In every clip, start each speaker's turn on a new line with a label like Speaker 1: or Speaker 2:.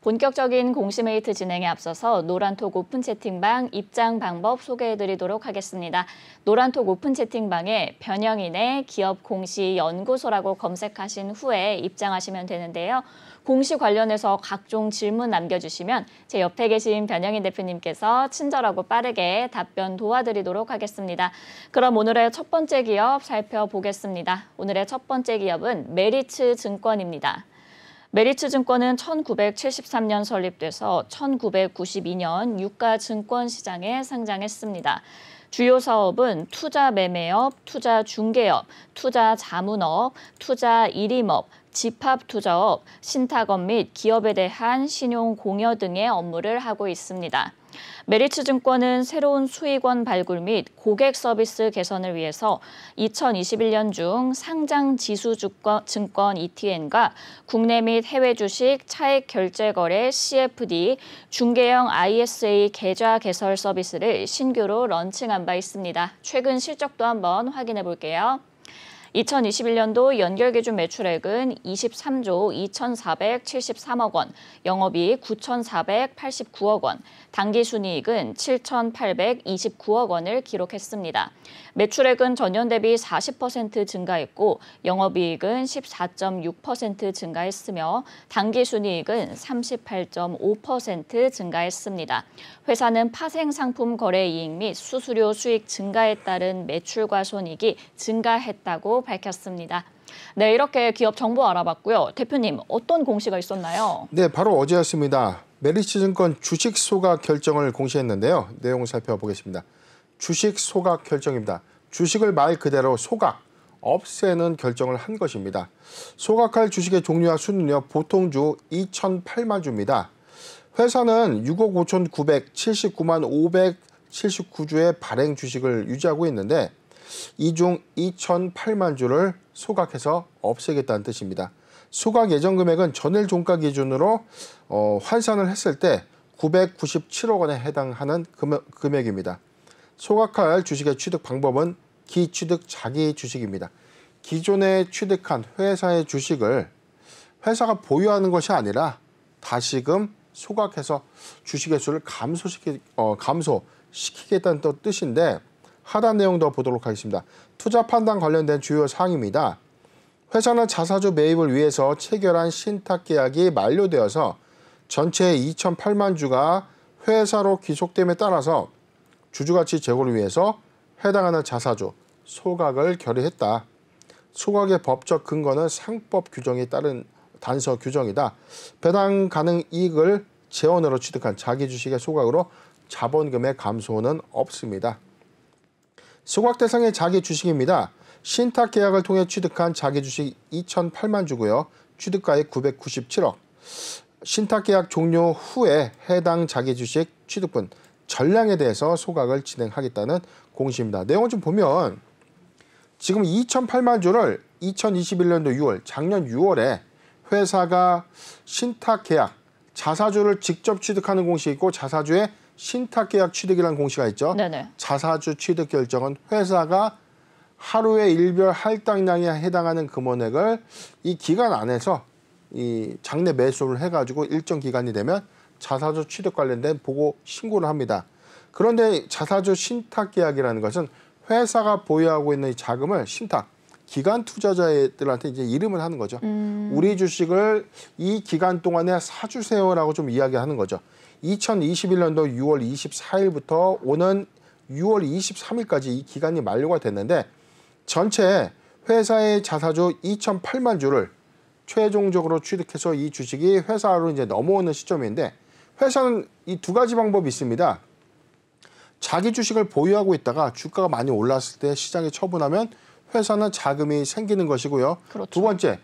Speaker 1: 본격적인 공시메이트 진행에 앞서서 노란톡 오픈 채팅방 입장 방법 소개해드리도록 하겠습니다. 노란톡 오픈 채팅방에 변형인의 기업 공시 연구소라고 검색하신 후에 입장하시면 되는데요. 공시 관련해서 각종 질문 남겨주시면 제 옆에 계신 변형인 대표님께서 친절하고 빠르게 답변 도와드리도록 하겠습니다. 그럼 오늘의 첫 번째 기업 살펴보겠습니다. 오늘의 첫 번째 기업은 메리츠 증권입니다. 메리츠 증권은 1973년 설립돼서 1992년 유가 증권 시장에 상장했습니다. 주요 사업은 투자 매매업, 투자 중개업, 투자 자문업, 투자 일임업, 집합투자업, 신탁업 및 기업에 대한 신용 공여 등의 업무를 하고 있습니다. 메리츠 증권은 새로운 수익원 발굴 및 고객 서비스 개선을 위해서 2021년 중 상장 지수 증권 ETN과 국내 및 해외 주식 차액 결제 거래 CFD, 중개형 ISA 계좌 개설 서비스를 신규로 런칭한 바 있습니다. 최근 실적도 한번 확인해 볼게요. 2021년도 연결기준 매출액은 23조 2,473억 원, 영업이익 9,489억 원, 당기순이익은 7,829억 원을 기록했습니다. 매출액은 전년 대비 40% 증가했고 영업이익은 14.6% 증가했으며 당기순이익은 38.5% 증가했습니다. 회사는 파생상품 거래 이익 및 수수료 수익 증가에 따른 매출과 손익이 증가했다고 밝혔습니다. 네, 이렇게 기업 정보 알아봤고요. 대표님, 어떤 공시가 있었나요?
Speaker 2: 네, 바로 어제였습니다. 메리츠증권 주식 소각 결정을 공시했는데요. 내용을 살펴보겠습니다. 주식 소각 결정입니다. 주식을 말 그대로 소각, 없애는 결정을 한 것입니다. 소각할 주식의 종류와 수는요, 보통주 2,008만 주입니다. 회사는 6억 5,979만 579주의 발행 주식을 유지하고 있는데 이 중 2,008만 주를 소각해서 없애겠다는 뜻입니다. 소각 예정 금액은 전일 종가 기준으로 환산을 했을 때 997억 원에 해당하는 금액입니다. 소각할 주식의 취득 방법은 기취득 자기 주식입니다. 기존에 취득한 회사의 주식을 회사가 보유하는 것이 아니라 다시금 소각해서 주식의 수를 감소시키겠다는 뜻인데 하단 내용 더 보도록 하겠습니다. 투자 판단 관련된 주요 사항입니다. 회사는 자사주 매입을 위해서 체결한 신탁 계약이 만료되어서 전체 2,008만 주가 회사로 귀속됨에 따라서 주주가치 제고를 위해서 해당하는 자사주 소각을 결의했다. 소각의 법적 근거는 상법 규정에 따른 단서 규정이다. 배당 가능 이익을 재원으로 취득한 자기 주식의 소각으로 자본금의 감소는 없습니다. 소각 대상의 자기 주식입니다. 신탁 계약을 통해 취득한 자기 주식 2,008만 주고요. 취득가액 997억. 신탁 계약 종료 후에 해당 자기 주식 취득분 전량에 대해서 소각을 진행하겠다는 공시입니다. 내용을 좀 보면 지금 2,008만 주를 2021년도 6월, 작년 6월에 회사가 신탁 계약, 자사주를 직접 취득하는 공시 있고 자사주의 신탁 계약 취득이라는 공시가 있죠.
Speaker 1: 네네.
Speaker 2: 자사주 취득 결정은 회사가 하루의 일별 할당량에 해당하는 금원액을 이 기간 안에서 이 장내 매수를 해가지고 일정 기간이 되면 자사주 취득 관련된 보고 신고를 합니다. 그런데 자사주 신탁 계약이라는 것은 회사가 보유하고 있는 이 자금을 신탁, 기간 투자자들한테 이제 이름을 하는 거죠. 우리 주식을 이 기간 동안에 사주세요라고 좀 이야기하는 거죠. 2021년도 6월 24일부터 오는 6월 23일까지 이 기간이 만료가 됐는데 전체 회사의 자사주 2,008만 주를 최종적으로 취득해서 이 주식이 회사로 이제 넘어오는 시점인데 회사는 이 두 가지 방법이 있습니다. 자기 주식을 보유하고 있다가 주가가 많이 올랐을 때 시장에 처분하면 회사는 자금이 생기는 것이고요.
Speaker 1: 그렇죠.
Speaker 2: 두 번째,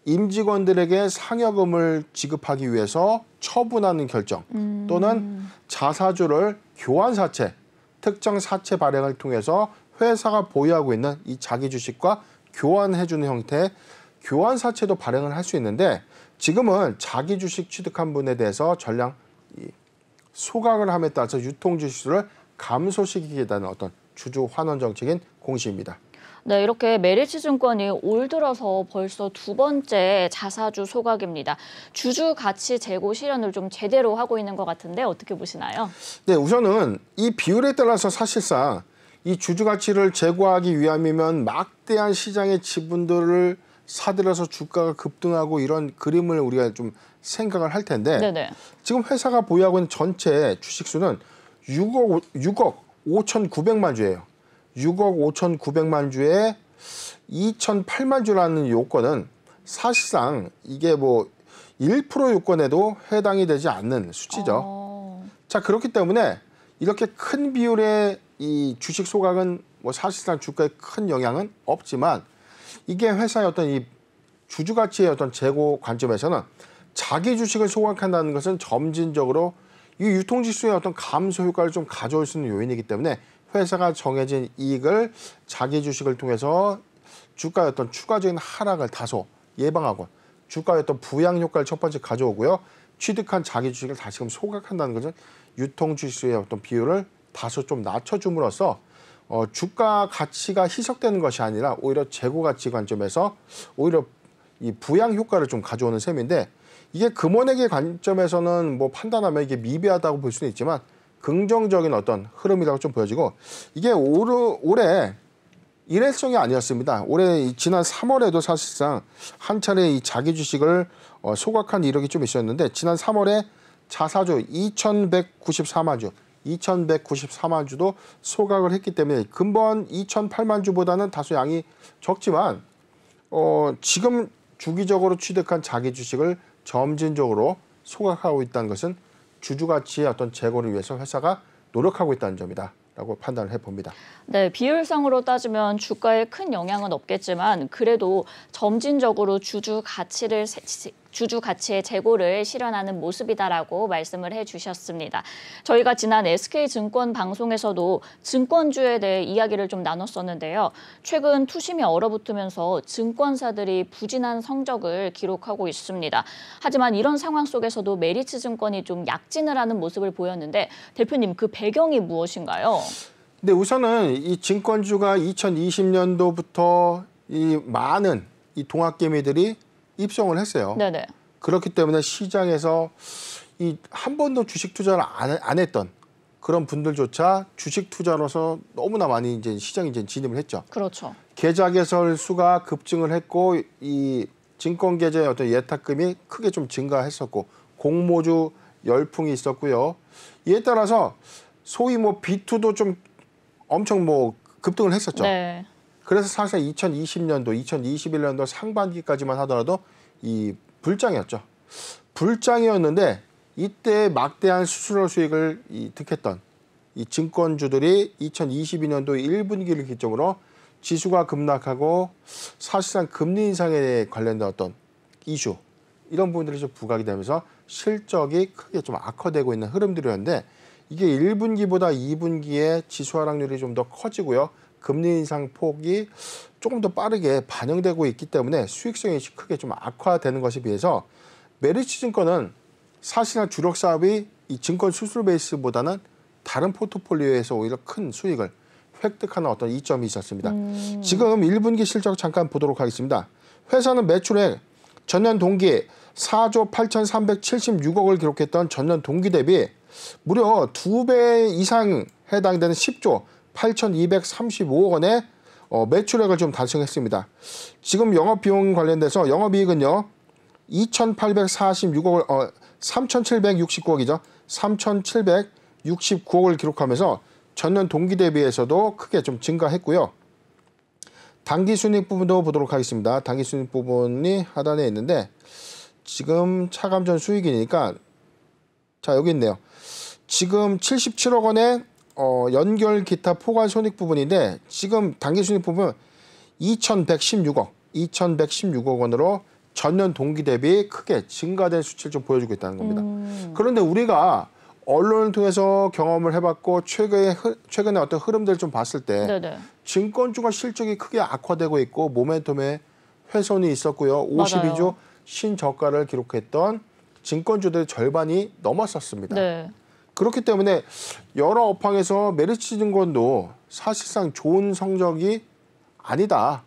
Speaker 2: 임직원들에게 상여금을 지급하기 위해서 처분하는 결정 또는 자사주를 교환사채, 특정 사채 발행을 통해서 회사가 보유하고 있는 이 자기 주식과 교환해주는 형태의 교환사채도 발행을 할 수 있는데 지금은 자기 주식 취득한 분에 대해서 전량 소각을 함에 따라서 유통 주식수를 감소시키겠다는 어떤 주주 환원 정책인 공시입니다.
Speaker 1: 네, 이렇게 메리츠증권이 올 들어서 벌써 두 번째 자사주 소각입니다. 주주 가치 재고 실현을 좀 제대로 하고 있는 것 같은데 어떻게 보시나요?
Speaker 2: 네, 우선은 이 비율에 따라서 사실상 이 주주 가치를 제고하기 위함이면 막대한 시장의 지분들을 사들여서 주가가 급등하고 이런 그림을 우리가 좀 생각을 할 텐데
Speaker 1: 네네.
Speaker 2: 지금 회사가 보유하고 있는 전체 주식수는 6억 5,900만 주예요. 6억 5,900만 주에 2,008만 주라는 요건은 사실상 이게 뭐 1% 요건에도 해당이 되지 않는 수치죠. 자, 그렇기 때문에 이렇게 큰 비율의 이 주식 소각은 뭐 사실상 주가에 큰 영향은 없지만 이게 회사의 어떤 이 주주 가치의 어떤 재고 관점에서는 자기 주식을 소각한다는 것은 점진적으로 이 유통지수의 어떤 감소 효과를 좀 가져올 수 있는 요인이기 때문에 회사가 정해진 이익을 자기 주식을 통해서 주가의 어떤 추가적인 하락을 다소 예방하고 주가의 어떤 부양 효과를 첫 번째 가져오고요. 취득한 자기 주식을 다시금 소각한다는 것은 유통지수의 어떤 비율을 다소 좀 낮춰줌으로써 주가 가치가 희석되는 것이 아니라 오히려 재고 가치 관점에서 오히려 이 부양 효과를 좀 가져오는 셈인데 이게 금원액의 관점에서는 뭐 판단하면 이게 미비하다고 볼 수는 있지만 긍정적인 어떤 흐름이라고 좀 보여지고 이게 올해 일회성이 아니었습니다. 올해 지난 3월에도 사실상 한 차례 이 자기 주식을 소각한 이력이 좀 있었는데 지난 3월에 자사주 2,194만 주, 2,194만 주도 소각을 했기 때문에 근본 2,008만 주보다는 다소 양이 적지만 지금 주기적으로 취득한 자기 주식을 점진적으로 소각하고 있다는 것은 주주 가치의 어떤 재고를 위해서 회사가 노력하고 있다는 점이다라고 판단을 해봅니다.
Speaker 1: 네, 비율상으로 따지면 주가에 큰 영향은 없겠지만 그래도 점진적으로 주주 가치의 재고를 실현하는 모습이다라고 말씀을 해주셨습니다. 저희가 지난 SK증권 방송에서도 증권주에 대해 이야기를 좀 나눴었는데요. 최근 투심이 얼어붙으면서 증권사들이 부진한 성적을 기록하고 있습니다. 하지만 이런 상황 속에서도 메리츠증권이 좀 약진을 하는 모습을 보였는데 대표님 그 배경이 무엇인가요?
Speaker 2: 네, 우선은 이 증권주가 2020년도부터 이 많은 이 동학개미들이 입성을 했어요.
Speaker 1: 네네.
Speaker 2: 그렇기 때문에 시장에서 이 한 번도 주식 투자를 안 했던 그런 분들조차 주식 투자로서 너무나 많이 이제 시장에 이제 진입을 했죠.
Speaker 1: 그렇죠.
Speaker 2: 계좌 개설 수가 급증을 했고 이 증권 계좌의 어떤 예탁금이 크게 좀 증가했었고 공모주 열풍이 있었고요. 이에 따라서 소위 뭐 B2도 좀 엄청 뭐 급등을 했었죠.
Speaker 1: 네.
Speaker 2: 그래서 사실 2020년도, 2021년도 상반기까지만 하더라도 이 불장이었죠. 불장이었는데 이때 막대한 수수료 수익을 득했던 이 증권주들이 2022년도 1분기를 기점으로 지수가 급락하고 사실상 금리 인상에 관련된 어떤 이슈 이런 부분들이 좀 부각이 되면서 실적이 크게 좀 악화되고 있는 흐름들이었는데 이게 1분기보다 2분기에 지수 하락률이 좀 더 커지고요. 금리 인상 폭이 조금 더 빠르게 반영되고 있기 때문에 수익성이 크게 좀 악화되는 것에 비해서 메리츠증권은 사실상 주력 사업이 이 증권 수수료 베이스보다는 다른 포트폴리오에서 오히려 큰 수익을 획득하는 어떤 이점이 있었습니다. 지금 1분기 실적 잠깐 보도록 하겠습니다. 회사는 매출액 전년 동기 4조 8,376억을 기록했던 전년 동기 대비 무려 2배 이상 해당되는 10조 8,235억 원의 매출액을 좀 달성했습니다. 지금 영업비용 관련돼서 영업이익은요. 2,846억을 3,769억이죠. 3,769억을 기록하면서 전년 동기 대비해서도 크게 좀 증가했고요. 당기순이익 부분도 보도록 하겠습니다. 당기순이익 부분이 하단에 있는데 지금 차감전 수익이니까 자 여기 있네요. 지금 77억 원의 연결 기타 포괄 손익 부분인데 지금 당기순이익 부분 2,116억 원으로 전년 동기 대비 크게 증가된 수치를 좀 보여주고 있다는 겁니다. 그런데 우리가 언론을 통해서 경험을 해봤고 최근에 어떤 흐름들을 좀 봤을 때
Speaker 1: 네네.
Speaker 2: 증권주가 실적이 크게 악화되고 있고 모멘텀에 훼손이 있었고요. 52조 신저가를 기록했던 증권주들의 절반이 넘었었습니다.
Speaker 1: 네.
Speaker 2: 그렇기 때문에 여러 업황에서 메리츠증권도 사실상 좋은 성적이 아니다.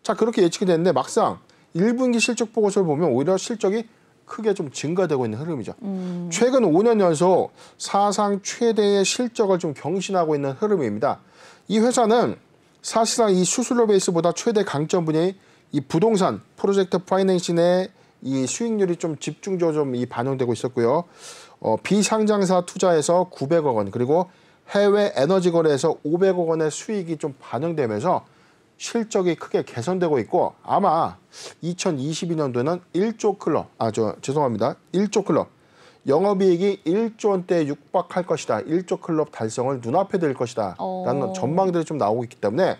Speaker 2: 자, 그렇게 예측이 됐는데 막상 1분기 실적 보고서를 보면 오히려 실적이 크게 좀 증가되고 있는 흐름이죠. 최근 5년 연속 사상 최대의 실적을 좀 경신하고 있는 흐름입니다. 이 회사는 사실상 이 수수료 베이스보다 최대 강점 분야인 이 부동산 프로젝트 파이낸싱의 이 수익률이 좀 집중적으로 좀 이 반영되고 있었고요. 비상장사 투자에서 900억 원 그리고 해외 에너지 거래에서 500억 원의 수익이 좀 반영되면서 실적이 크게 개선되고 있고 아마 2022년도에는 1조 클럽, 1조 클럽 영업이익이 1조 원대에 육박할 것이다. 1조 클럽 달성을 눈앞에 들 것이다. 라는 전망들이 좀 나오고 있기 때문에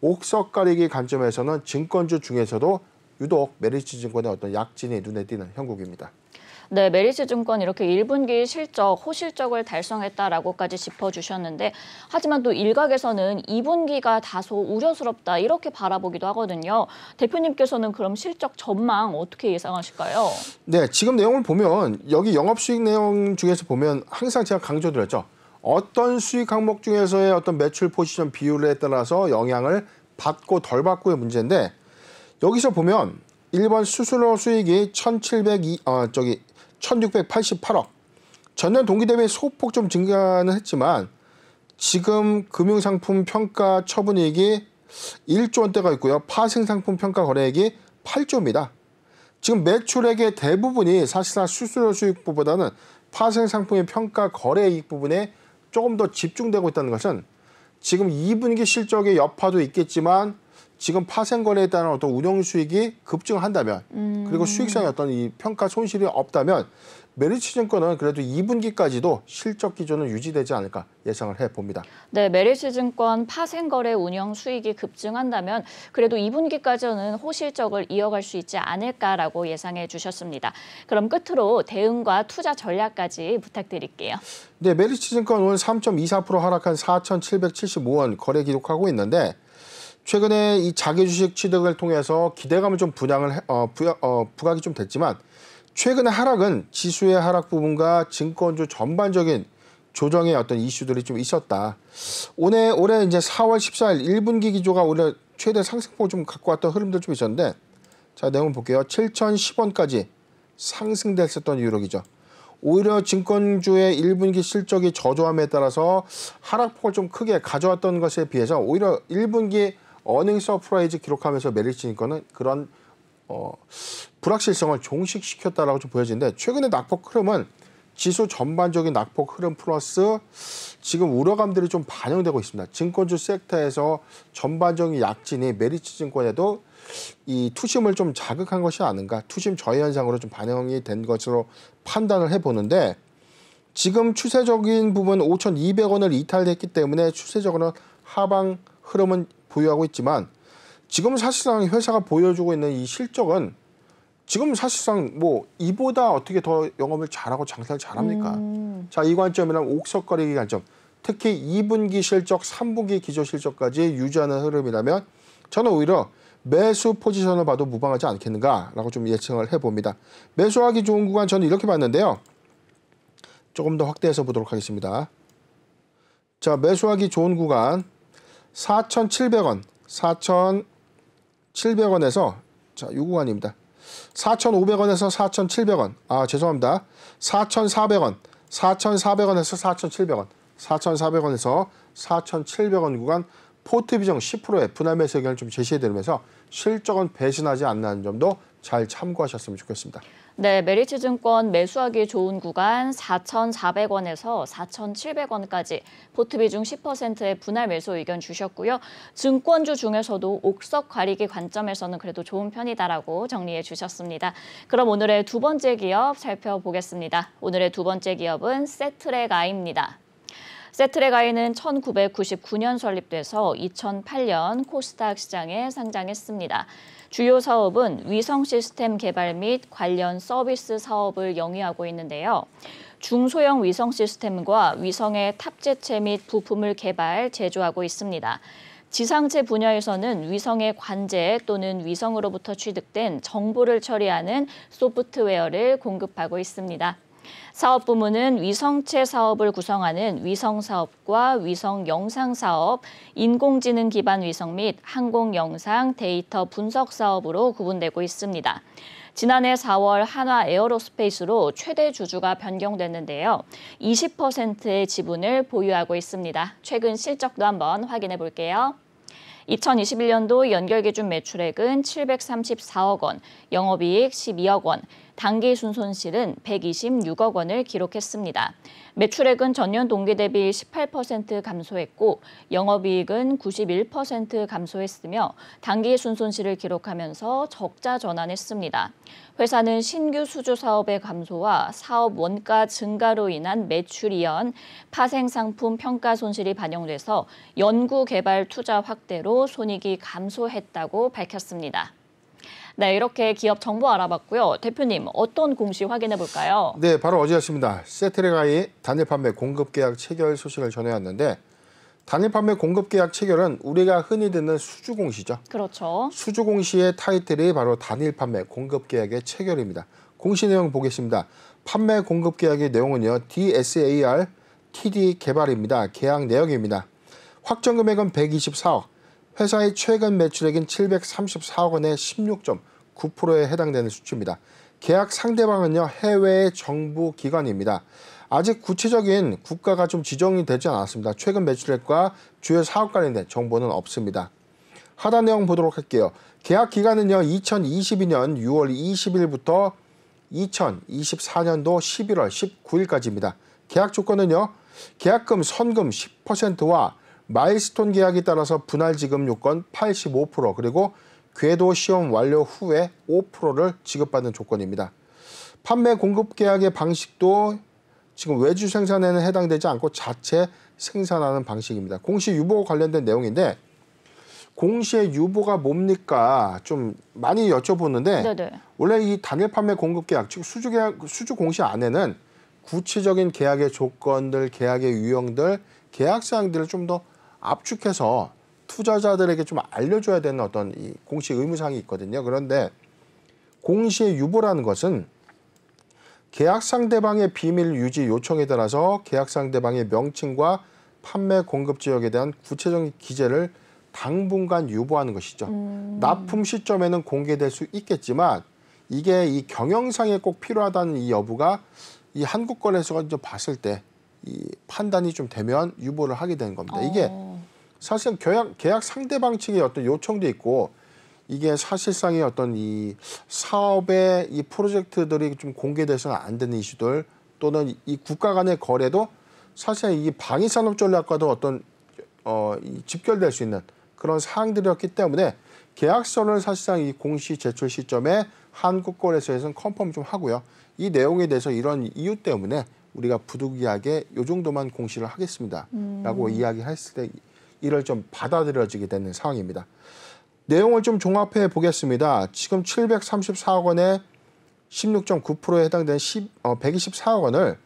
Speaker 2: 옥석 가리기 관점에서는 증권주 중에서도 유독 메리츠 증권의 어떤 약진이 눈에 띄는 형국입니다.
Speaker 1: 네, 메리츠 증권 이렇게 1분기 실적, 호실적을 달성했다라고까지 짚어주셨는데 하지만 또 일각에서는 2분기가 다소 우려스럽다 이렇게 바라보기도 하거든요. 대표님께서는 그럼 실적 전망 어떻게 예상하실까요?
Speaker 2: 네, 지금 내용을 보면 여기 영업수익 내용 중에서 보면 항상 제가 강조드렸죠. 어떤 수익 항목 중에서의 어떤 매출 포지션 비율에 따라서 영향을 받고 덜 받고의 문제인데 여기서 보면 1번 수수료 수익이 1,688억. 전년 동기 대비 소폭 좀 증가는 했지만 지금 금융상품 평가 처분이익이 1조 원대가 있고요. 파생상품 평가 거래액이 8조입니다. 지금 매출액의 대부분이 사실상 수수료 수익보다는 파생상품의 평가 거래이익 부분에 조금 더 집중되고 있다는 것은 지금 2분기 실적의 여파도 있겠지만 지금 파생거래에 따른 어떤 운영 수익이 급증한다면 그리고 수익성의 어떤 이 평가 손실이 없다면 메리츠 증권은 그래도 2분기까지도 실적 기조는 유지되지 않을까 예상을 해봅니다.
Speaker 1: 네, 메리츠 증권 파생거래 운영 수익이 급증한다면 그래도 2분기까지는 호실적을 이어갈 수 있지 않을까라고 예상해 주셨습니다. 그럼 끝으로 대응과 투자 전략까지 부탁드릴게요.
Speaker 2: 네, 메리츠 증권 오늘 3.24% 하락한 4,775원 거래 기록하고 있는데 최근에 이 자기주식 취득을 통해서 기대감을 좀 부각이 좀 됐지만 최근의 하락은 지수의 하락 부분과 증권주 전반적인 조정의 어떤 이슈들이 좀 있었다. 올해 이제 4월 14일 1분기 기조가 오히려 최대 상승폭을 좀 갖고 왔던 흐름들 좀 있었는데 자, 내용 볼게요. 7,010원까지 상승됐었던 유력이죠. 오히려 증권주의 1분기 실적이 저조함에 따라서 하락폭을 좀 크게 가져왔던 것에 비해서 오히려 1분기 어닝 서프라이즈 기록하면서 메리츠 증권은 그런 불확실성을 종식시켰다라고 좀 보여지는데 최근의 낙폭 흐름은 지수 전반적인 낙폭 흐름 플러스 지금 우려감들이 좀 반영되고 있습니다. 증권주 섹터에서 전반적인 약진이 메리츠 증권에도 이 투심을 좀 자극한 것이 아닌가, 투심 저해 현상으로 좀 반영이 된 것으로 판단을 해보는데 지금 추세적인 부분 5,200원을 이탈했기 때문에 추세적으로 하방 흐름은 보유하고 있지만 지금 사실상 회사가 보여주고 있는 이 실적은 지금 사실상 뭐 이보다 어떻게 더 영업을 잘하고 장사를 잘합니까? 자, 이 관점이랑 옥석거리기 관점, 특히 2분기 실적, 3분기 기조 실적까지 유지하는 흐름이라면 저는 오히려 매수 포지션을 봐도 무방하지 않겠는가라고 좀 예측을 해봅니다. 매수하기 좋은 구간 저는 이렇게 봤는데요. 조금 더 확대해서 보도록 하겠습니다. 자, 매수하기 좋은 구간 4,700원, 4,700원에서 자, 이 구간입니다. 4,500원에서 4,700원. 죄송합니다. 4,400원, 4,400원에서 4,700원, 4,400원에서 4,700원 구간 포트 비중 10%의 분할 매수 의견을 좀 제시해드리면서 실적은 배신하지 않는 점도 잘 참고하셨으면 좋겠습니다.
Speaker 1: 네, 메리츠 증권 매수하기 좋은 구간 4,400원에서 4,700원까지 포트 비중 10%의 분할 매수 의견 주셨고요. 증권주 중에서도 옥석 가리기 관점에서는 그래도 좋은 편이다라고 정리해 주셨습니다. 그럼 오늘의 두 번째 기업 살펴보겠습니다. 오늘의 두 번째 기업은 세트랙아이입니다. 세트랙아이는 1999년 설립돼서 2008년 코스닥 시장에 상장했습니다. 주요 사업은 위성 시스템 개발 및 관련 서비스 사업을 영위하고 있는데요. 중소형 위성 시스템과 위성의 탑재체 및 부품을 개발, 제조하고 있습니다. 지상체 분야에서는 위성의 관제 또는 위성으로부터 취득된 정보를 처리하는 소프트웨어를 공급하고 있습니다. 사업 부문은 위성체 사업을 구성하는 위성사업과 위성영상사업, 인공지능 기반 위성 및 항공영상 데이터 분석 사업으로 구분되고 있습니다. 지난해 4월 한화 에어로스페이스로 최대 주주가 변경됐는데요. 20%의 지분을 보유하고 있습니다. 최근 실적도 한번 확인해 볼게요. 2021년도 연결기준 매출액은 734억 원, 영업이익 12억 원, 당기순손실은 126억 원을 기록했습니다. 매출액은 전년 동기 대비 18% 감소했고 영업이익은 91% 감소했으며 당기순손실을 기록하면서 적자 전환했습니다. 회사는 신규 수주 사업의 감소와 사업 원가 증가로 인한 매출 이연, 파생 상품 평가 손실이 반영돼서 연구 개발 투자 확대로 손익이 감소했다고 밝혔습니다. 네, 이렇게 기업 정보 알아봤고요. 대표님, 어떤 공시 확인해 볼까요?
Speaker 2: 네, 바로 어제였습니다. 세트레가의 단일 판매 공급 계약 체결 소식을 전해왔는데 단일 판매 공급 계약 체결은 우리가 흔히 듣는 수주 공시죠.
Speaker 1: 그렇죠.
Speaker 2: 수주 공시의 타이틀이 바로 단일 판매 공급 계약의 체결입니다. 공시 내용 보겠습니다. 판매 공급 계약의 내용은요. DSAR TD 개발입니다. 계약 내역입니다. 확정 금액은 124억. 회사의 최근 매출액인 734억 원의 16.9%에 해당되는 수치입니다. 계약 상대방은요, 해외의 정부 기관입니다. 아직 구체적인 국가가 좀 지정이 되지 않았습니다. 최근 매출액과 주요 사업 관련된 정보는 없습니다. 하단 내용 보도록 할게요. 계약 기간은요, 2022년 6월 20일부터 2024년도 11월 19일까지입니다. 계약 조건은요, 계약금 선금 10%와 마일스톤 계약에 따라서 분할 지급 요건 85% 그리고 궤도 시험 완료 후에 5%를 지급받는 조건입니다. 판매 공급 계약의 방식도 지금 외주 생산에는 해당되지 않고 자체 생산하는 방식입니다. 공시 유보 관련된 내용인데 공시의 유보가 뭡니까? 좀 많이 여쭤보는데
Speaker 1: 네네.
Speaker 2: 원래 이 단일 판매 공급 계약, 즉 수주 공시 안에는 구체적인 계약의 조건들, 계약의 유형들, 계약 사항들을 좀 더 압축해서 투자자들에게 좀 알려줘야 되는 어떤 이 공시 의무사항이 있거든요. 그런데 공시의 유보라는 것은 계약 상대방의 비밀 유지 요청에 따라서 계약 상대방의 명칭과 판매 공급 지역에 대한 구체적인 기재를 당분간 유보하는 것이죠. 납품 시점에는 공개될 수 있겠지만 이게 이 경영상에 꼭 필요하다는 이 여부가 이 한국거래소가 이제 봤을 때 이 판단이 좀 되면 유보를 하게 되는 겁니다. 이게 사실 계약 상대방 측의 어떤 요청도 있고 이게 사실상의 어떤 이 사업의 이 프로젝트들이 좀 공개돼서는 안 되는 이슈들 또는 이 국가 간의 거래도 사실 이 방위산업 전략과도 어떤 이 집결될 수 있는 그런 사항들이었기 때문에 계약서를 사실상 이 공시 제출 시점에 한국거래소에서는 컨펌 좀 하고요. 이 내용에 대해서 이런 이유 때문에 우리가 부득이하게 이 정도만 공시를 하겠습니다. 라고 이야기했을 때 이를 좀 받아들여지게 되는 상황입니다. 내용을 좀 종합해 보겠습니다. 지금 734억 원의 16.9%에 해당되는 124억 원을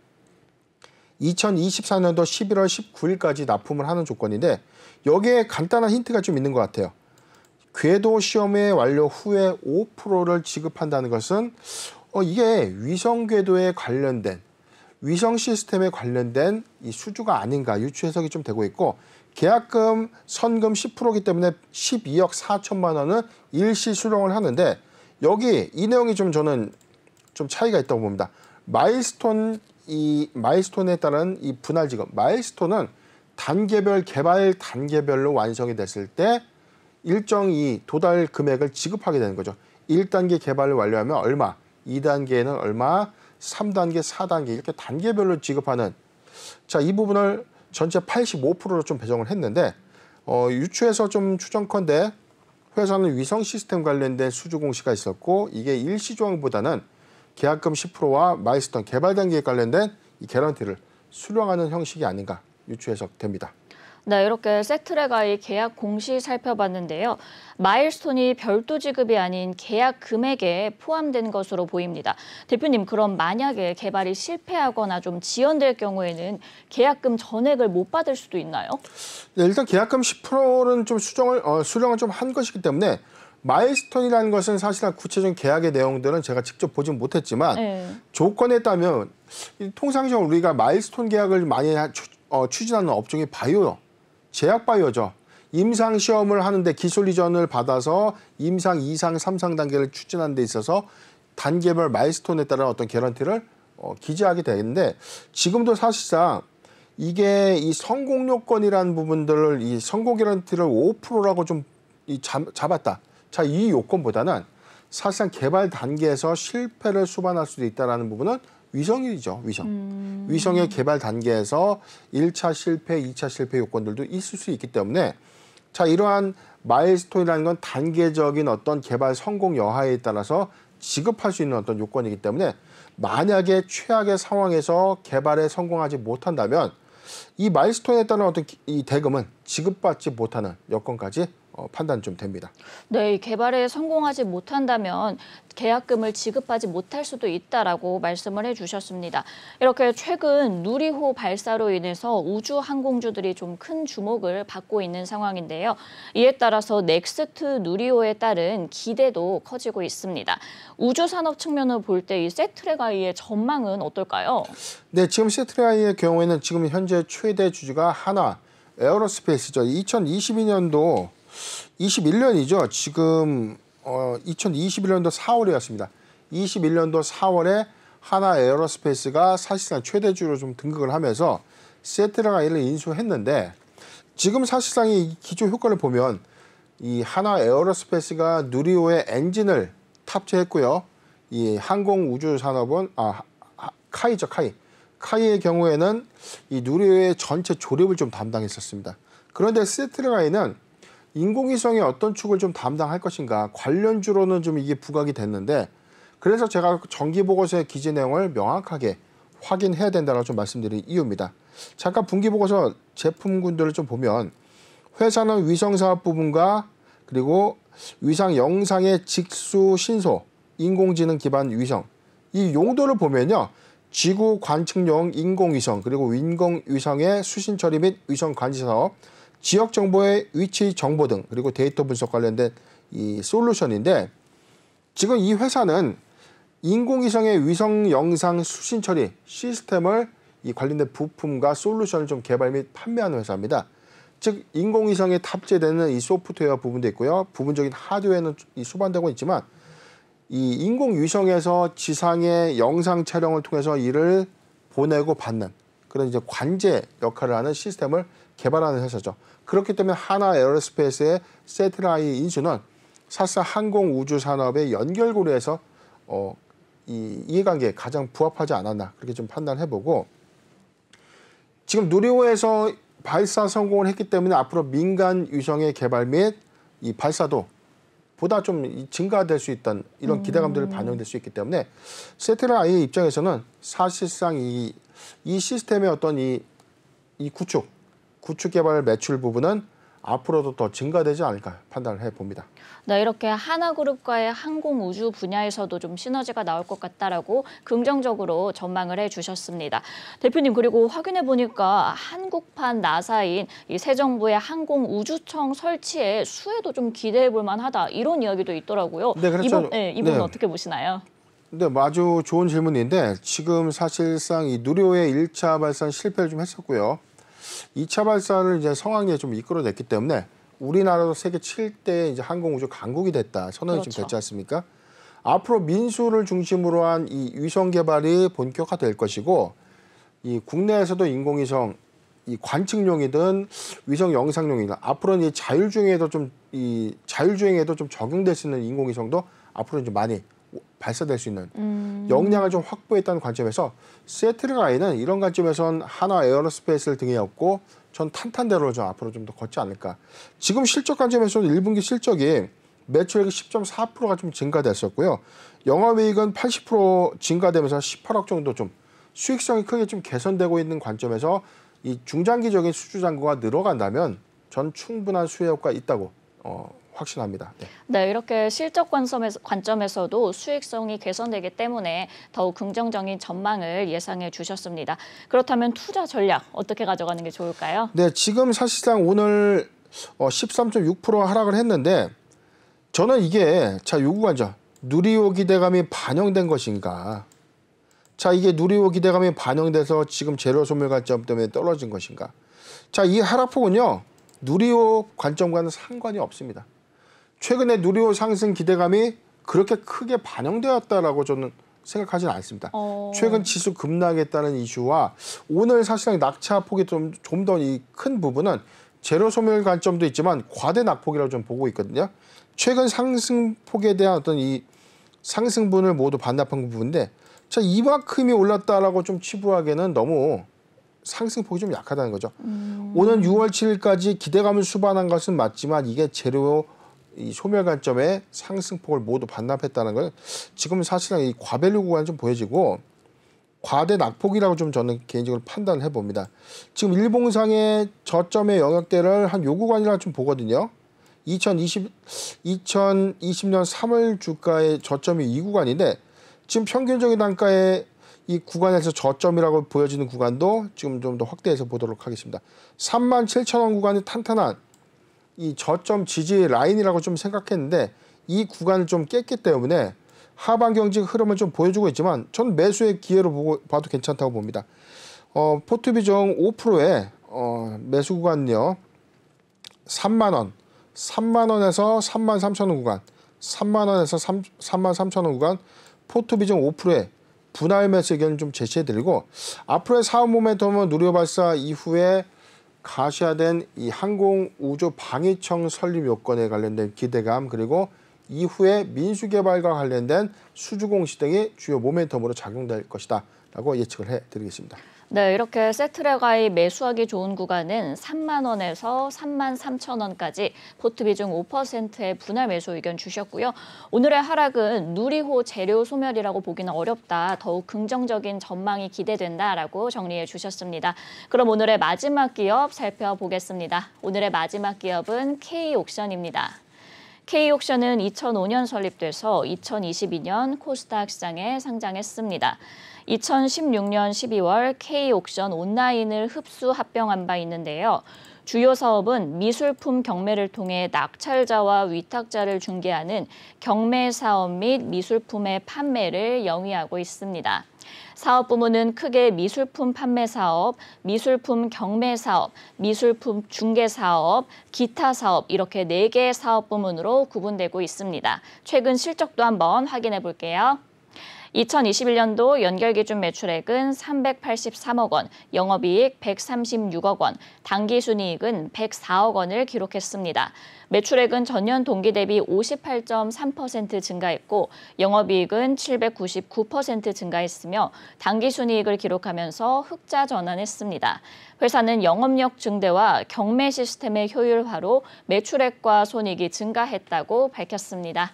Speaker 2: 2024년도 11월 19일까지 납품을 하는 조건인데 여기에 간단한 힌트가 좀 있는 것 같아요. 궤도 시험의 완료 후에 5%를 지급한다는 것은 이게 위성 궤도에 관련된 위성 시스템에 관련된 이 수주가 아닌가 유추 해석이 좀 되고 있고 계약금 선금 10%이기 때문에 12억 4천만 원은 일시 수령을 하는데 여기 이 내용이 좀 저는 좀 차이가 있다고 봅니다. 마일스톤에 따른 이 분할 지급 마일스톤은 단계별 개발 단계별로 완성이 됐을 때 일정 이 도달 금액을 지급하게 되는 거죠. 1단계 개발을 완료하면 얼마, 2단계에는 얼마, 3단계, 4단계 이렇게 단계별로 지급하는 자, 이 부분을 전체 85%로 좀 배정을 했는데 유추해서 좀 추정컨대 회사는 위성 시스템 관련된 수주 공시가 있었고 이게 일시 조항보다는 계약금 10%와 마일스톤 개발 단계에 관련된 이 개런티를 수령하는 형식이 아닌가 유추 해석됩니다.
Speaker 1: 네, 이렇게 세트레가의 계약 공시 살펴봤는데요. 마일스톤이 별도 지급이 아닌 계약 금액에 포함된 것으로 보입니다. 대표님, 그럼 만약에 개발이 실패하거나 좀 지연될 경우에는 계약금 전액을 못 받을 수도 있나요?
Speaker 2: 네, 일단 계약금 10%는 좀 수령을 좀 한 것이기 때문에 마일스톤이라는 것은 사실은 구체적인 계약의 내용들은 제가 직접 보진 못했지만 조건에 따면 통상적으로 우리가 마일스톤 계약을 많이 추진하는 업종이 바이오요. 제약 바이오죠. 임상 시험을 하는데 기술 이전을 받아서 임상 2상, 3상 단계를 추진하는 데 있어서 단계별 마일스톤에 따른 어떤 개런티를 기재하게 되는데 지금도 사실상 이게 이 성공 요건이라는 부분들을 이 성공 개런티를 5%라고 좀 잡았다. 자, 이 요건보다는 사실상 개발 단계에서 실패를 수반할 수도 있다는 부분은 위성이죠, 위성. 위성의 개발 단계에서 1차 실패, 2차 실패 요건들도 있을 수 있기 때문에 자, 이러한 마일스톤이라는 건 단계적인 어떤 개발 성공 여하에 따라서 지급할 수 있는 어떤 요건이기 때문에 만약에 최악의 상황에서 개발에 성공하지 못한다면 이 마일스톤에 따른 어떤 이 대금은 지급받지 못하는 여건까지 판단 좀 됩니다.
Speaker 1: 네, 이 개발에 성공하지 못한다면 계약금을 지급하지 못할 수도 있다라고 말씀을 해주셨습니다. 이렇게 최근 누리호 발사로 인해서 우주 항공주들이 좀 큰 주목을 받고 있는 상황인데요. 이에 따라서 넥스트 누리호에 따른 기대도 커지고 있습니다. 우주 산업 측면을 볼 때 이 세트랙아이의 전망은 어떨까요?
Speaker 2: 네, 지금 세트랙아이의 경우에는 지금 현재 최대 주주가 하나 에어로스페이스죠. 2022년도 21년이죠. 지금 2021년도 4월이었습니다. 21년도 4월에 하나 에어로스페이스가 사실상 최대주로 좀 등극을 하면서 세트랙아이를 인수했는데 지금 사실상 이 기조 효과를 보면 이 하나 에어로스페이스가 누리호의 엔진을 탑재했고요. 이 항공 우주 산업은 카이죠, 카이. 카이의 경우에는 이 누리호의 전체 조립을 좀 담당했었습니다. 그런데 세트랙아이는 인공위성의 어떤 축을 좀 담당할 것인가 관련주로는 좀 이게 부각이 됐는데 그래서 제가 정기보고서의 기재 내용을 명확하게 확인해야 된다고 좀 말씀드린 이유입니다. 잠깐 분기보고서 제품군들을 좀 보면 회사는 위성사업 부분과 그리고 위상 영상의 직수 신소, 인공지능 기반 위성 이 용도를 보면요. 지구 관측용 인공위성 그리고 인공위성의 수신 처리 및 위성 관지 사업 지역 정보의 위치 정보 등 그리고 데이터 분석 관련된 이 솔루션인데 지금 이 회사는 인공위성의 위성 영상 수신 처리 시스템을 이 관련된 부품과 솔루션을 좀 개발 및 판매하는 회사입니다. 즉 인공위성에 탑재되는 이 소프트웨어 부분도 있고요. 부분적인 하드웨어는 이 수반되고 있지만 이 인공위성에서 지상의 영상 촬영을 통해서 이를 보내고 받는 그런 이제 관제 역할을 하는 시스템을 개발하는 회사죠. 그렇기 때문에 하나 에어로스페이스의 세트랙아이 인수는 사실상 항공 우주 산업의 연결고리에서 이 이해관계에 가장 부합하지 않았나 그렇게 좀 판단해보고 지금 누리호에서 발사 성공을 했기 때문에 앞으로 민간 위성의 개발 및 이 발사도 보다 좀 증가될 수 있다는 이런 기대감들을 반영될 수 있기 때문에 세트랙아이 입장에서는 사실상 이 시스템의 어떤 이 구축 개발 매출 부분은 앞으로도 더 증가되지 않을까 판단을 해봅니다.
Speaker 1: 네, 이렇게 하나그룹과의 항공 우주 분야에서도 좀 시너지가 나올 것 같다라고 긍정적으로 전망을 해주셨습니다. 대표님 그리고 확인해 보니까 한국판 나사인 이 새 정부의 항공 우주청 설치에 수혜도 좀 기대해 볼 만하다 이런 이야기도 있더라고요.
Speaker 2: 네, 그렇죠.
Speaker 1: 이 부분 어떻게 보시나요?
Speaker 2: 네, 아주 좋은 질문인데 지금 사실상 이 누리호의 1차 발사는 실패를 좀 했었고요. 2차 발사를 이제 성황리에 좀 이끌어냈기 때문에 우리나라도 세계 7대 이제 항공우주 강국이 됐다. 선언이 좀 됐지 않습니까? 앞으로 민수를 중심으로 한 이 위성 개발이 본격화될 것이고 이 국내에서도 인공위성 이 관측용이든 위성 영상용이든 앞으로는 이 자율주행에도 좀 적용될 수 있는 인공위성도 앞으로 이제 많이 발사될 수 있는 역량을 좀 확보했다는 관점에서 세트랙아이는 이런 관점에선 하나 에어로스페이스를 등에 업고 전 탄탄대로 좀 앞으로 좀 더 걷지 않을까. 지금 실적 관점에서는 1분기 실적이 매출액이 10.4%가 좀 증가됐었고요. 영업이익은 80% 증가되면서 18억 정도 좀 수익성이 크게 좀 개선되고 있는 관점에서 이 중장기적인 수주 잔고가 늘어간다면 전 충분한 수혜 효과가 있다고 확신합니다.
Speaker 1: 네, 이렇게 실적 관점에서도 수익성이 개선되기 때문에 더욱 긍정적인 전망을 예상해 주셨습니다. 그렇다면 투자 전략 어떻게 가져가는 게 좋을까요?
Speaker 2: 네, 지금 사실상 오늘 13.6% 하락을 했는데 저는 이게 자 요구관죠. 누리호 기대감이 반영된 것인가? 자 이게 누리호 기대감이 반영돼서 지금 재료 소멸 관점 때문에 떨어진 것인가? 자 이 하락폭은요. 누리호 관점과는 상관이 없습니다. 최근에 누리호 상승 기대감이 그렇게 크게 반영되었다라고 저는 생각하지는 않습니다. 최근 지수 급락했다는 이슈와 오늘 사실상 낙차폭이 좀 더 이 큰 부분은 재료 소멸 관점도 있지만 과대 낙폭이라고 좀 보고 있거든요. 최근 상승폭에 대한 어떤 이 상승분을 모두 반납한 부분인데 자 이만큼이 올랐다라고 좀 치부하기에는 너무 상승폭이 좀 약하다는 거죠. 오는 6월 7일까지 기대감을 수반한 것은 맞지만 이게 재료 이 소멸 관점의 상승폭을 모두 반납했다는 걸 지금 사실상 이 과밸류 구간이 좀 보여지고 과대 낙폭이라고 좀 저는 개인적으로 판단을 해봅니다. 지금 일봉상의 저점의 영역대를 한 요 구간이라 좀 보거든요. 2020년 3월 주가의 저점이 이 구간인데 지금 평균적인 단가의 이 구간에서 저점이라고 보여지는 구간도 지금 좀 더 확대해서 보도록 하겠습니다. 37,000원 구간이 탄탄한 이 저점 지지 라인이라고 좀 생각했는데 이 구간을 좀 깼기 때문에 하반 경직 흐름을 좀 보여주고 있지만 저는 매수의 기회로 봐도 괜찮다고 봅니다. 포트 비중 5%의 매수 구간은요. 3만 원, 3만 원에서 3만 3천 원 구간, 3만 원에서 3만 3천 원 구간 포트 비중 5%의 분할 매수 의견을 좀 제시해드리고 앞으로의 사업 모멘텀은 누리호 발사 이후에 가시화된 이 항공우주 방위청 설립 요건에 관련된 기대감 그리고 이후에 민수개발과 관련된 수주공시 등이 주요 모멘텀으로 작용될 것이다 라고 예측을 해드리겠습니다.
Speaker 1: 네, 이렇게 세트레가이 매수하기 좋은 구간은 3만 원에서 3만 3천 원까지 포트 비중 5%의 분할 매수 의견 주셨고요. 오늘의 하락은 누리호 재료 소멸이라고 보기는 어렵다. 더욱 긍정적인 전망이 기대된다라고 정리해 주셨습니다. 그럼 오늘의 마지막 기업 살펴보겠습니다. 오늘의 마지막 기업은 K옥션입니다. K옥션은 2005년 설립돼서 2022년 코스닥 시장에 상장했습니다. 2016년 12월 K옥션 온라인을 흡수 합병한 바 있는데요. 주요 사업은 미술품 경매를 통해 낙찰자와 위탁자를 중개하는 경매 사업 및 미술품의 판매를 영위하고 있습니다. 사업 부문은 크게 미술품 판매 사업, 미술품 경매 사업, 미술품 중개 사업, 기타 사업 이렇게 4개의 사업 부문으로 구분되고 있습니다. 최근 실적도 한번 확인해 볼게요. 2021년도 연결기준 매출액은 383억 원, 영업이익 136억 원, 당기순이익은 104억 원을 기록했습니다. 매출액은 전년 동기 대비 58.3% 증가했고 영업이익은 799% 증가했으며 당기순이익을 기록하면서 흑자 전환했습니다. 회사는 영업력 증대와 경매 시스템의 효율화로 매출액과 손익이 증가했다고 밝혔습니다.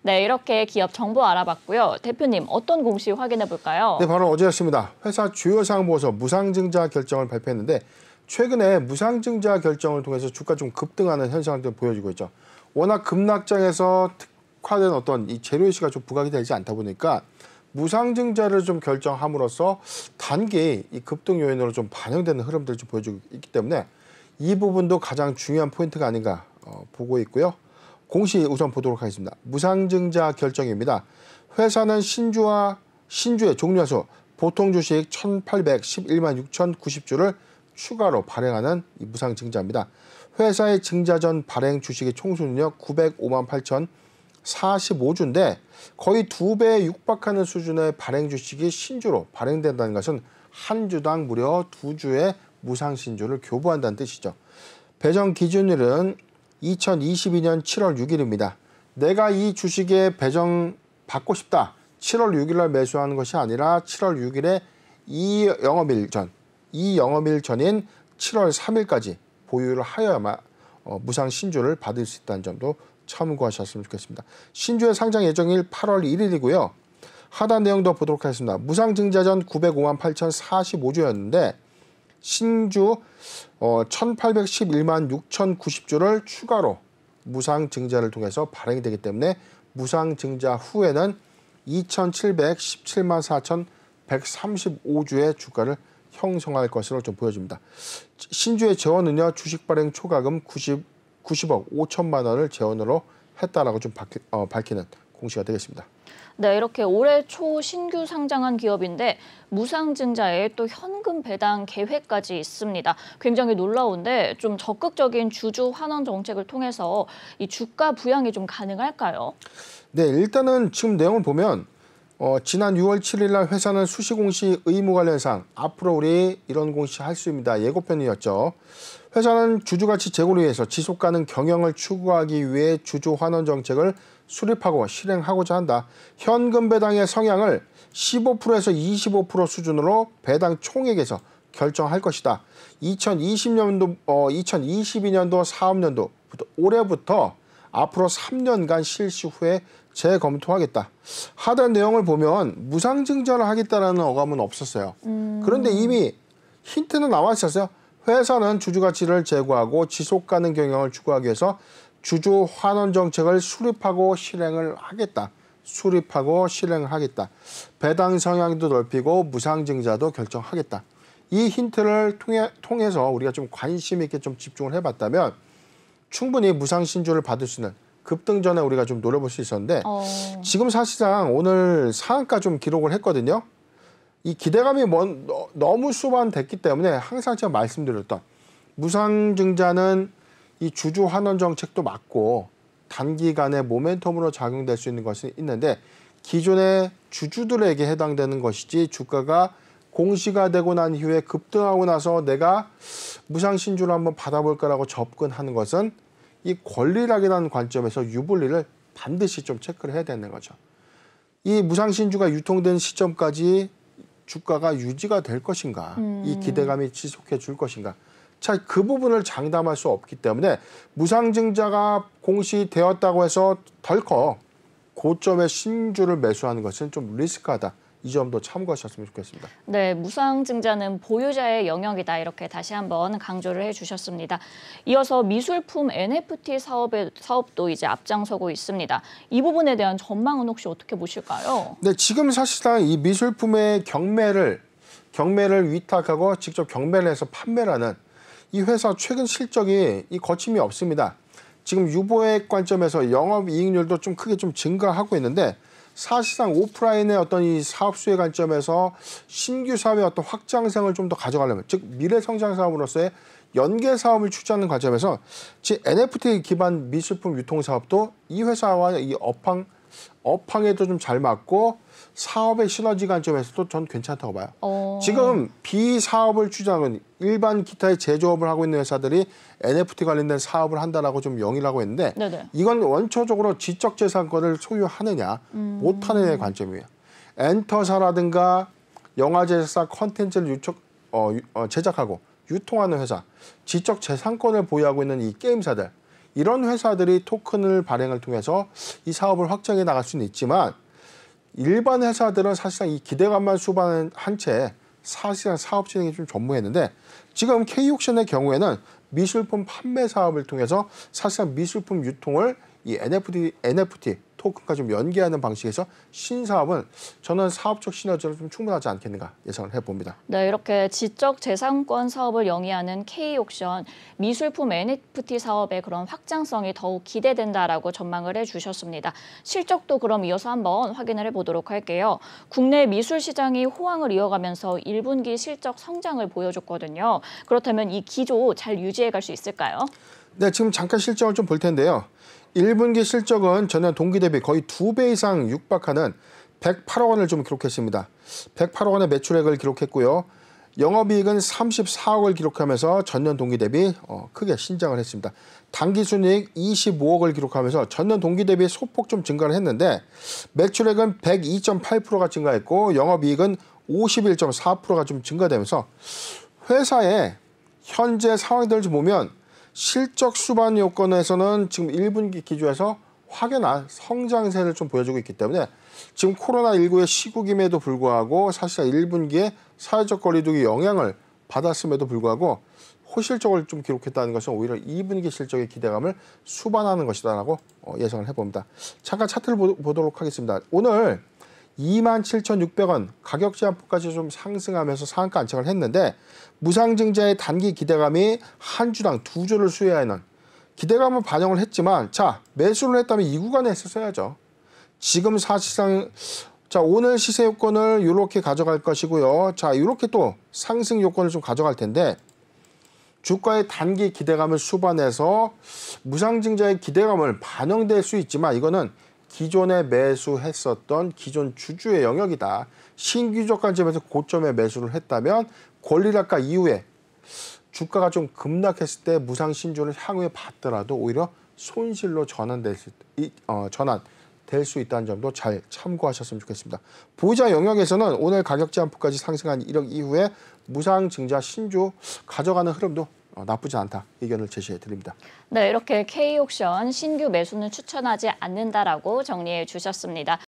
Speaker 1: 네, 이렇게 기업 정보 알아봤고요. 대표님, 어떤 공시 확인해 볼까요?
Speaker 2: 네, 바로 어제였습니다. 회사 주요 사항 보고서 무상증자 결정을 발표했는데 최근에 무상증자 결정을 통해서 주가 좀 급등하는 현상들 보여지고 있죠. 워낙 급락장에서 특화된 어떤 이 재료 이슈가 좀 부각이 되지 않다 보니까 무상증자를 좀 결정함으로써 단기 이 급등 요인으로 좀 반영되는 흐름들을 좀 보여주고 있기 때문에 이 부분도 가장 중요한 포인트가 아닌가 보고 있고요. 공시 우선 보도록 하겠습니다. 무상증자 결정입니다. 회사는 신주의 종료수 보통 주식 1,811만 6,090주를 추가로 발행하는 이 무상증자입니다. 회사의 증자 전 발행 주식의 총수는요 905만 8,045주인데 거의 2배에 육박하는 수준의 발행 주식이 신주로 발행된다는 것은 한 주당 무려 2주의 무상 신주를 교부한다는 뜻이죠. 배정 기준일은 2022년 7월 6일입니다. 내가 이 주식에 배정 받고 싶다. 7월 6일 날 매수하는 것이 아니라 7월 6일에 이 영업일 전인 7월 3일까지 보유를 하여야만 무상 신주를 받을 수 있다는 점도 참고하셨으면 좋겠습니다. 신주의 상장 예정일 8월 1일이고요. 하단 내용도 보도록 하겠습니다. 무상 증자 전 905만 8,045주였는데 신주 1,811만 6,090주를 추가로 무상 증자를 통해서 발행이 되기 때문에 무상 증자 후에는 2,717만 4,135주의 주가를 형성할 것으로 좀 보여집니다. 신주의 재원은요 주식 발행 초과금 90억 5천만 원을 재원으로 했다라고 좀 밝히는 공시가 되겠습니다.
Speaker 1: 네, 이렇게 올해 초 신규 상장한 기업인데 무상증자에 또 현금 배당 계획까지 있습니다. 굉장히 놀라운데 좀 적극적인 주주 환원 정책을 통해서 이 주가 부양이 좀 가능할까요?
Speaker 2: 네, 일단은 지금 내용을 보면 지난 6월 7일 날 회사는 수시공시 의무 관련 사항 앞으로 우리 이런 공시 할 수 있습니다. 예고편이었죠. 회사는 주주가치 제고를 위해서 지속가능 경영을 추구하기 위해 주주 환원 정책을 수립하고 실행하고자 한다. 현금 배당의 성향을 15%에서 25% 수준으로 배당 총액에서 결정할 것이다. 2022년도 사업년도부터 올해부터 앞으로 3년간 실시 후에 재검토하겠다. 하단 내용을 보면 무상증자를 하겠다라는 어감은 없었어요. 그런데 이미 힌트는 나와 있었어요. 회사는 주주가치를 제고하고 지속가능 경영을 추구하기 위해서 주주 환원 정책을 수립하고 실행을 하겠다. 수립하고 실행하겠다. 배당 성향도 넓히고 무상증자도 결정하겠다. 이 힌트를 통해서 우리가 좀 관심 있게 좀 집중을 해봤다면 충분히 무상신주를 받을 수 있는 급등전에 우리가 좀 노려볼 수 있었는데 지금 사실상 오늘 상한가 좀 기록을 했거든요. 이 기대감이 너무 수반됐기 때문에 항상 제가 말씀드렸던 무상증자는 이 주주 환원 정책도 맞고 단기간에 모멘텀으로 작용될 수 있는 것이 있는데 기존의 주주들에게 해당되는 것이지 주가가 공시가 되고 난 이후에 급등하고 나서 내가 무상신주를 한번 받아볼까라고 접근하는 것은 이 권리락이라는 관점에서 유불리를 반드시 좀 체크를 해야 되는 거죠. 이 무상신주가 유통된 시점까지 주가가 유지가 될 것인가, 이 기대감이 지속해 줄 것인가. 자, 그 부분을 장담할 수 없기 때문에 무상증자가 공시되었다고 해서 덜컥 고점에 신주를 매수하는 것은 좀 리스크하다. 이 점도 참고하셨으면 좋겠습니다.
Speaker 1: 네, 무상증자는 보유자의 영역이다. 이렇게 다시 한번 강조를 해주셨습니다. 이어서 미술품 NFT 사업도 이제 앞장서고 있습니다. 이 부분에 대한 전망은 혹시 어떻게 보실까요?
Speaker 2: 네, 지금 사실상 이 미술품의 경매를 위탁하고 직접 경매를 해서 판매를 하는 이 회사 최근 실적이 거침이 없습니다. 지금 유보액 관점에서 영업이익률도 좀 크게 좀 증가하고 있는데 사실상 오프라인의 어떤 이 사업 수혜 관점에서 신규 사업의 어떤 확장성을 좀 더 가져가려면, 즉 미래 성장 사업으로서의 연계 사업을 추진하는 관점에서 즉 NFT 기반 미술품 유통 사업도 이 회사와 이 업황에도 좀 잘 맞고 사업의 시너지 관점에서도 전 괜찮다고 봐요. 지금 비사업을 추진하는 일반 기타의 제조업을 하고 있는 회사들이 NFT 관련된 사업을 한다라고 좀 영위를 하고 있는데
Speaker 1: 네네.
Speaker 2: 이건 원초적으로 지적재산권을 소유하느냐 못하느냐의 관점이에요. 엔터사라든가 영화제사 컨텐츠를 제작하고 유통하는 회사, 지적재산권을 보유하고 있는 이 게임사들, 이런 회사들이 토큰을 발행을 통해서 이 사업을 확장해 나갈 수는 있지만 일반 회사들은 사실상 이 기대감만 수반한 채 사실상 사업 진행이 좀 전무했는데 지금 K옥션의 경우에는 미술품 판매 사업을 통해서 사실상 미술품 유통을 이 NFT 토큰과 좀 연계하는 방식에서 신사업은 저는 사업적 시너지로 좀 충분하지 않겠는가 예상을 해봅니다.
Speaker 1: 네, 이렇게 지적재산권 사업을 영위하는 K옥션, 미술품 NFT 사업의 그런 확장성이 더욱 기대된다라고 전망을 해주셨습니다. 실적도 그럼 이어서 한번 확인을 해보도록 할게요. 국내 미술 시장이 호황을 이어가면서 1분기 실적 성장을 보여줬거든요. 그렇다면 이 기조 잘 유지해갈 수 있을까요?
Speaker 2: 네, 지금 잠깐 실적을 좀 볼 텐데요. 1분기 실적은 전년 동기 대비 거의 2배 이상 육박하는 108억 원을 좀 기록했습니다. 108억 원의 매출액을 기록했고요. 영업이익은 34억을 기록하면서 전년 동기 대비 크게 신장을 했습니다. 당기순이익 25억을 기록하면서 전년 동기 대비 소폭 좀 증가를 했는데 매출액은 102.8%가 증가했고 영업이익은 51.4%가 좀 증가되면서 회사의 현재 상황들을 좀 보면 실적 수반 요건에서는 지금 1분기 기조에서 확연한 성장세를 좀 보여주고 있기 때문에 지금 코로나19의 시국임에도 불구하고 사실상 1분기에 사회적 거리두기 영향을 받았음에도 불구하고 호실적을 좀 기록했다는 것은 오히려 2분기 실적의 기대감을 수반하는 것이다라고 예상을 해봅니다. 잠깐 차트를 보도록 하겠습니다. 오늘 27,600원 가격 제한폭까지 좀 상승하면서 상한가 안착을 했는데 무상증자의 단기 기대감이 한 주당 2조를 수혜하는 기대감은 반영을 했지만 자 매수를 했다면 이 구간에 했었어야죠. 지금 사실상 자 오늘 시세 요건을 이렇게 가져갈 것이고요. 자 이렇게 또 상승 요건을 좀 가져갈 텐데 주가의 단기 기대감을 수반해서 무상증자의 기대감을 반영될 수 있지만 이거는 기존에 매수했었던 기존 주주의 영역이다. 신규 저가점에서 고점에 매수를 했다면 권리락가 이후에 주가가 좀 급락했을 때 무상 신주를 향후에 받더라도 오히려 손실로 전환될 수 있다는 점도 잘 참고하셨으면 좋겠습니다. 보유자 영역에서는 오늘 가격 제한폭까지 상승한 1억 이후에 무상 증자 신주 가져가는 흐름도 나쁘지 않다 의견을 제시해 드립니다.
Speaker 1: 네, 이렇게 K옥션 신규 매수는 추천하지 않는다라고 정리해 주셨습니다.